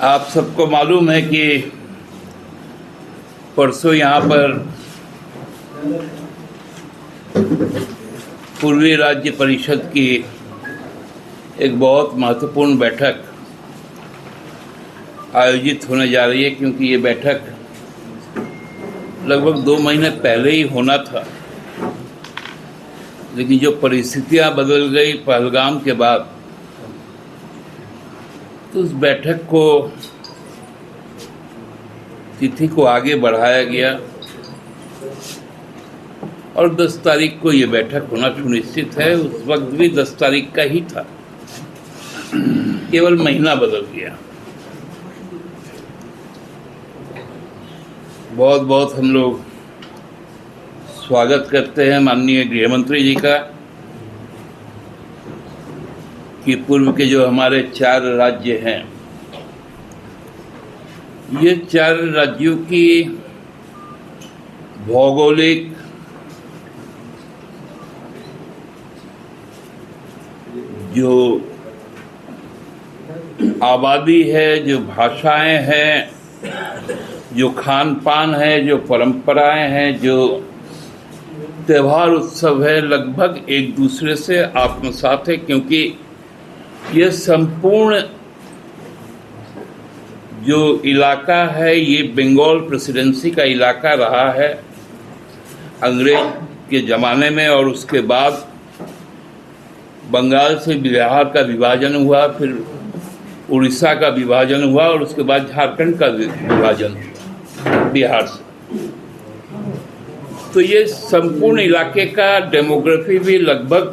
आप सबको मालूम है कि परसों यहाँ पर पूर्वी राज्य परिषद की एक बहुत महत्वपूर्ण बैठक आयोजित होने जा रही है, क्योंकि ये बैठक लगभग 2 महीने पहले ही होना था, लेकिन जो परिस्थितियां बदल गई पहलगाम के बाद, तो उस बैठक को तिथि को आगे बढ़ाया गया और 10 तारीख को ये बैठक होना सुनिश्चित है। उस वक्त भी 10 तारीख का ही था, केवल महीना बदल गया। बहुत बहुत हम लोग स्वागत करते हैं माननीय गृह मंत्री जी का कि पूर्व के जो हमारे 4 राज्य हैं, ये 4 राज्यों की भौगोलिक, जो आबादी है, जो भाषाएं हैं, जो खान पान है, जो परंपराएं हैं, जो त्यौहार उत्सव है, लगभग एक दूसरे से आत्मसात है, क्योंकि ये संपूर्ण जो इलाका है ये बंगाल प्रेसिडेंसी का इलाका रहा है अंग्रेज के ज़माने में, और उसके बाद बंगाल से बिहार का विभाजन हुआ, फिर उड़ीसा का विभाजन हुआ और उसके बाद झारखंड का विभाजन बिहार से। तो ये संपूर्ण इलाके का डेमोग्राफी भी लगभग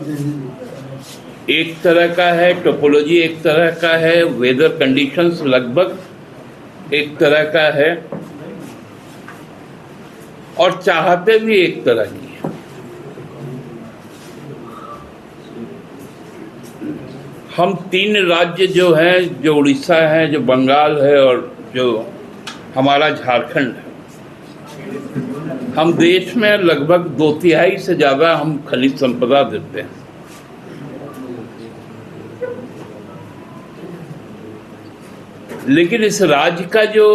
एक तरह का है, टोपोलॉजी एक तरह का है, वेदर कंडीशंस लगभग एक तरह का है, और चाहते भी एक तरह की है। हम 3 राज्य जो हैं, जो उड़ीसा है, जो बंगाल है और जो हमारा झारखंड है, हम देश में लगभग 2/3 से ज़्यादा हम खनिज संपदा देते हैं। लेकिन इस राज्य का जो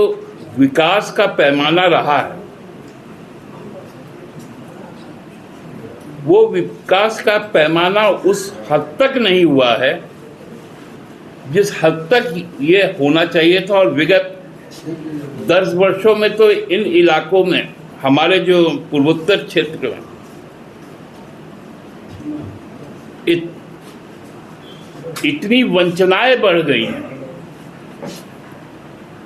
विकास का पैमाना रहा है, वो विकास का पैमाना उस हद तक नहीं हुआ है जिस हद तक ये होना चाहिए था। और विगत 10 वर्षों में तो इन इलाकों में, हमारे जो पूर्वोत्तर क्षेत्र में, इतनी वंचनाएं बढ़ गई हैं।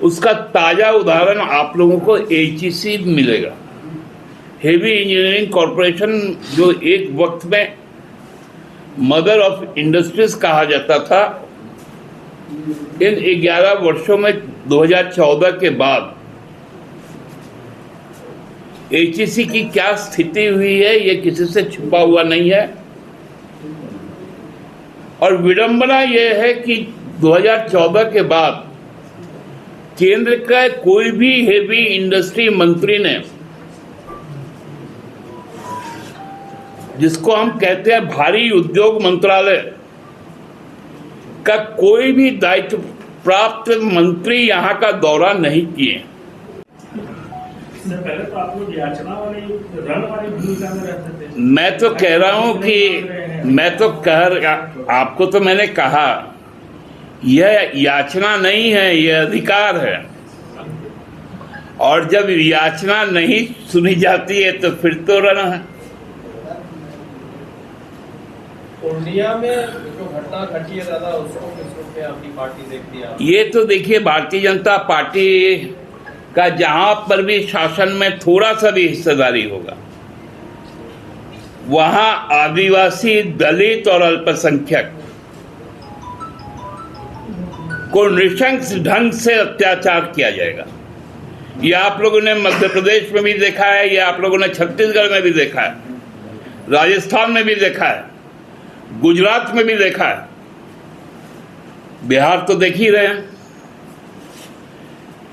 उसका ताजा उदाहरण आप लोगों को HEC मिलेगा, हेवी इंजीनियरिंग कॉरपोरेशन, जो एक वक्त में मदर ऑफ इंडस्ट्रीज कहा जाता था। इन 11 वर्षों में 2014 के बाद HEC की क्या स्थिति हुई है, ये किसी से छुपा हुआ नहीं है। और विडंबना यह है कि 2014 के बाद केंद्र का कोई भी हेवी इंडस्ट्री मंत्री ने, जिसको हम कहते हैं भारी उद्योग मंत्रालय का, कोई भी दायित्व प्राप्त मंत्री यहाँ का दौरा नहीं किए। पहले तो आप लोग याचना वाली, रण वाली भूमिका में रहते थे। मैं तो कह रहा हूँ कि आपको तो मैंने कहा, यह याचना नहीं है, यह अधिकार है। और जब याचना नहीं सुनी जाती है तो फिर तो रण है। पूर्णिया में जो घटना घटी है दादा, उसको किस रूप में आपकी पार्टी देखती है? ये तो देखिए, भारतीय जनता पार्टी का जहां पर भी शासन में थोड़ा सा भी हिस्सेदारी होगा, वहां आदिवासी, दलित और अल्पसंख्यक को नृशंस ढंग से अत्याचार किया जाएगा। ये आप लोगों ने मध्य प्रदेश में भी देखा है, ये आप लोगों ने छत्तीसगढ़ में भी देखा है, राजस्थान में भी देखा है, गुजरात में भी देखा है, बिहार तो देख ही रहे हैं।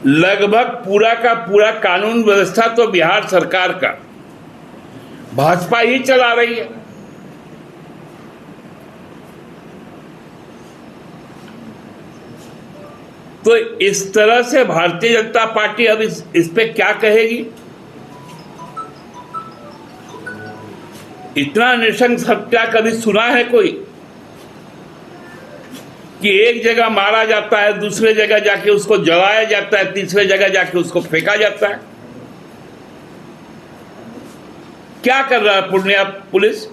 लगभग पूरा का पूरा कानून व्यवस्था तो बिहार सरकार का भाजपा ही चला रही है। तो इस तरह से भारतीय जनता पार्टी अब इस पे क्या कहेगी? इतना नृशंस हत्या कभी सुना है कोई कि एक जगह मारा जाता है, दूसरे जगह जाके उसको जलाया जाता है, तीसरे जगह जाके उसको फेंका जाता है? क्या कर रहा है पूर्णिया पुलिस?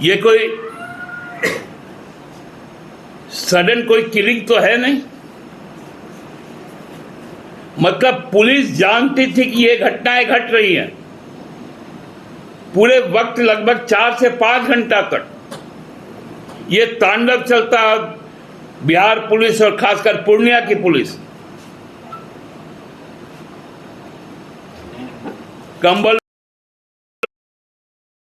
ये कोई सडन कोई किलिंग तो है नहीं। मतलब पुलिस जानती थी कि ये घटनाएं घट रही हैं। पूरे वक्त लगभग 4 से 5 घंटा तक ये तांडव चलता है बिहार पुलिस और खासकर पूर्णिया की पुलिस। कंबल